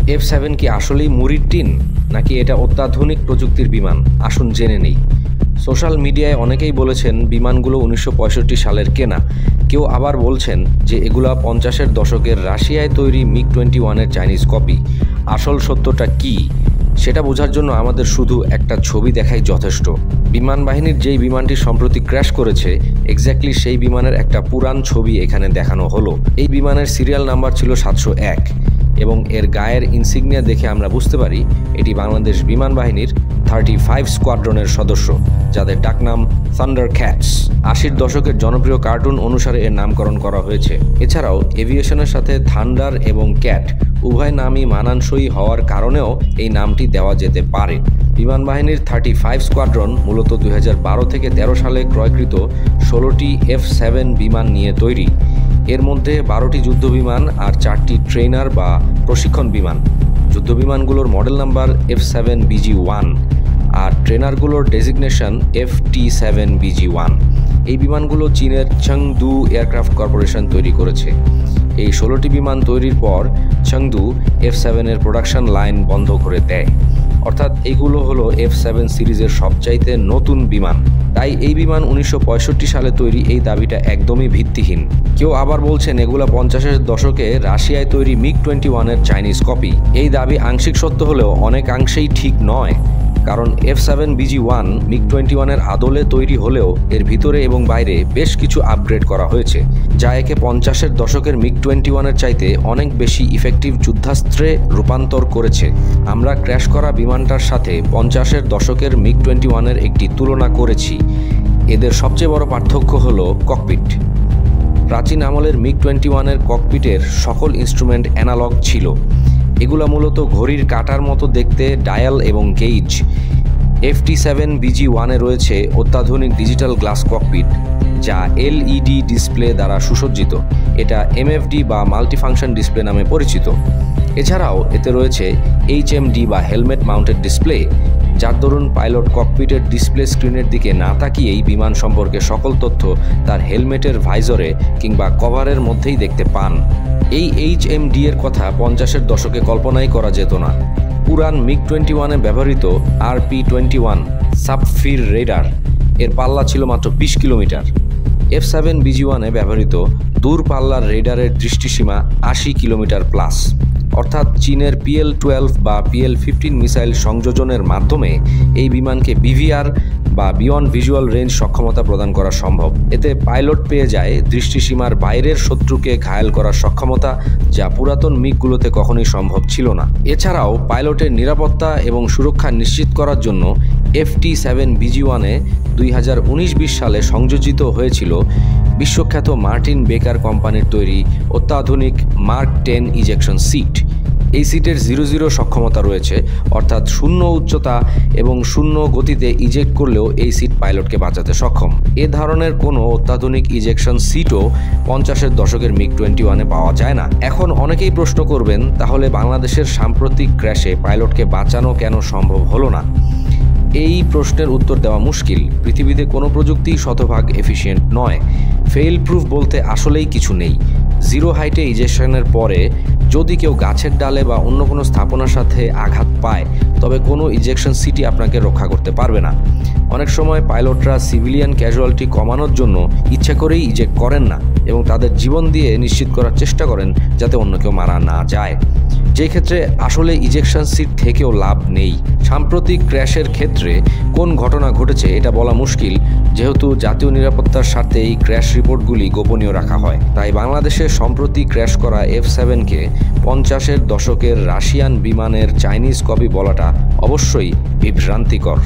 F7 কি আসলেই মুড়ির টিন, নাকি এটা অত্যাধুনিক প্রযুক্তির বিমান? আসুন জেনে নেই। সোশ্যাল মিডিয়ায় অনেকেই বলেছেন বিমানগুলো 1965 সালের কেনা। কেউ আবার বলছেন যে এগুলা 50-এর দশকের রাশিয়ায় তৈরি MiG-21-এর চাইনিজ কপি। আসল সত্যটা কি সেটা বোঝার জন্য আমাদের শুধু একটা ছবি দেখাই যথেষ্ট। বিমান বাহিনীর যেই বিমানটি সম্প্রতি ক্র্যাশ করেছে, এক্স্যাক্টলি সেই বিমানের একটা পুরান ছবি এখানে দেখানো হলো। এই বিমানের সিরিয়াল নাম্বার ছিল 701 এবং এর গায়ের ইনসিগনিয়া দেখে আমরা বুঝতে পারি এটি বাংলাদেশ বিমান বাহিনীর 35 স্কোয়াড্রনের সদস্য, যাদের ডাকনাম থান্ডার ক্যাটস। 80-র দশকের জনপ্রিয় কার্টুন অনুসারে এর নামকরণ করা হয়েছে। এছাড়াও এভিয়েশনের সাথে থান্ডার এবং ক্যাট উভয় নামই মানানসই হওয়ার কারণেও এই নামটি দেওয়া যেতে পারে। বিমান বাহিনীর 35 স্কোয়াড্রন মূলত 2012 থেকে 13 সালে ক্রয়কৃত 16টি F7 বিমান নিয়ে তৈরি। এর মধ্যে 12টি যুদ্ধবিমান আর 4টি ট্রেনার বা প্রশিক্ষণ বিমান। যুদ্ধবিমানগুলোর মডেল নাম্বার F7BG-1 আর ট্রেনারগুলোর ডেজিগনেশন FT7BG-1। এই বিমানগুলো চীনের চেংদু এয়ারক্রাফট কর্পোরেশন তৈরি করেছে। এই 16টি বিমান তৈরির পর চেংদু F7-এর প্রোডাকশন লাইন বন্ধ করে দেয়। অর্থাৎ এইগুলো হলো F7 সিরিজের সবচাইতে নতুন বিমান। তাই এই বিমান 1965 সালে তৈরি, এই দাবিটা একদমই ভিত্তিহীন। কেউ আবার বলছেন এগুলো 50-এর দশকে রাশিয়ায় তৈরি MiG-21-এর চাইনিজ কপি। এই দাবি আংশিক সত্য হলেও অনেকাংশেই ঠিক নয়, কারণ F7BG-1 MiG-21-এর আদলে তৈরি হলেও এর ভিতরে এবং বাইরে বেশ কিছু আপগ্রেড করা হয়েছে, যা একে 50-এর দশকের MiG-21-এর চাইতে অনেক বেশি ইফেক্টিভ যুদ্ধাস্ত্রে রূপান্তর করেছে। আমরা ক্র্যাশ করা বিমানটার সাথে 50-এর দশকের MiG-21-এর একটি তুলনা করেছি। এদের সবচেয়ে বড় পার্থক্য হলো ককপিট। প্রাচীন আমলের MiG-21-এর ককপিটের সকল ইনস্ট্রুমেন্ট অ্যানালগ ছিল। এগুলো মূলত ঘড়ির কাঁটার মতো দেখতে, ডায়াল এবং গেজ। FT7BG-1-এ রয়েছে অত্যাধুনিক ডিজিটাল গ্লাস ককপিট, যা LED ডিসপ্লে দ্বারা সুসজ্জিত। এটা MFD বা মাল্টিফাংশন ডিসপ্লে নামে পরিচিত। এছাড়াও এতে রয়েছে HMD বা হেলমেট মাউন্টেড ডিসপ্লে, যার দরুন পাইলট ককপিটের ডিসপ্লে স্ক্রিনের দিকে না তাকিয়েই বিমান সম্পর্কে সকল তথ্য তার হেলমেটের ভাইজরে কিংবা কভারের মধ্যেই দেখতে পান। এই HMD এর কথা 50-এর দশকে কল্পনাই করা যেত না। পুরান MiG-21-এ ব্যবহৃত RP-21 সাপফির রেডার এর পাল্লা ছিল মাত্র 20 কিলোমিটার। F7BG-1-এ ব্যবহৃত দূরপাল্লার রেডারের দৃষ্টিসীমা 80 কিলোমিটার প্লাস। অর্থাৎ চীনের PL-12 বা PL-15 মিসাইল সংযোজনের মাধ্যমে এই বিমানকে BVR বা বিয়ন্ড ভিজুয়াল রেঞ্জ সক্ষমতা প্রদান করা সম্ভব। এতে পাইলট পেয়ে যায় দৃষ্টিসীমার বাইরের শত্রুকে ঘায়েল করার সক্ষমতা, যা পুরাতন মিগগুলোতে কখনোই সম্ভব ছিল না। এছাড়াও পাইলটের নিরাপত্তা এবং সুরক্ষা নিশ্চিত করার জন্য FT7BG-1-এ 2019-20 সালে সংযোজিত হয়েছিল বিশ্বখ্যাত মার্টিন বেকার কোম্পানির তৈরি অত্যাধুনিক মার্ক 10 ইজেকশন সিট। এই সিটের 0-0 সক্ষমতা রয়েছে, অর্থাৎ শূন্য উচ্চতা এবং শূন্য গতিতে ইজেক্ট করলেও এই সিট পাইলটকে বাঁচাতে সক্ষম। এ ধরনের কোনো অত্যাধুনিক ইজেকশন সিটও 50-এর দশকের MiG-21-এ পাওয়া যায় না। এখন অনেকেই প্রশ্ন করবেন, তাহলে বাংলাদেশের সাম্প্রতিক ক্র্যাশে পাইলটকে বাঁচানো কেন সম্ভব হলো না? এই প্রশ্নের উত্তর দেওয়া মুশকিল। পৃথিবীতে কোনো প্রযুক্তিই শতভাগ এফিশিয়েন্ট নয়। ফেল প্রুফ বলতে আসলেই কিছু নেই। জিরো হাইটে ইজেকশনের পরে যদি কেউ গাছের ডালে বা অন্য কোনো স্থাপনার সাথে আঘাত পায়, তবে কোনো ইজেকশন সিটই আপনাকে রক্ষা করতে পারবে না। অনেক সময় পাইলটরা সিভিলিয়ান ক্যাজুয়ালিটি কমানোর জন্য ইচ্ছা করেই ইজেক্ট করেন না এবং তাদের জীবন দিয়ে নিশ্চিত করার চেষ্টা করেন যাতে অন্য কেউ মারা না যায়, যে ক্ষেত্রে আসলে ইজেকশন সিট থেকেও লাভ নেই। সাম্প্রতিক ক্র্যাশের ক্ষেত্রে কোন ঘটনা ঘটেছে এটা বলা মুশকিল, যেহেতু জাতীয় নিরাপত্তার স্বার্থে এই ক্র্যাশ রিপোর্টগুলি গোপনীয় রাখা হয়। তাই বাংলাদেশে সম্প্রতি ক্র্যাশ করা F7-কে 50-এর দশকের রাশিয়ান বিমানের চাইনিজ কপি বলাটা অবশ্যই বিভ্রান্তিকর।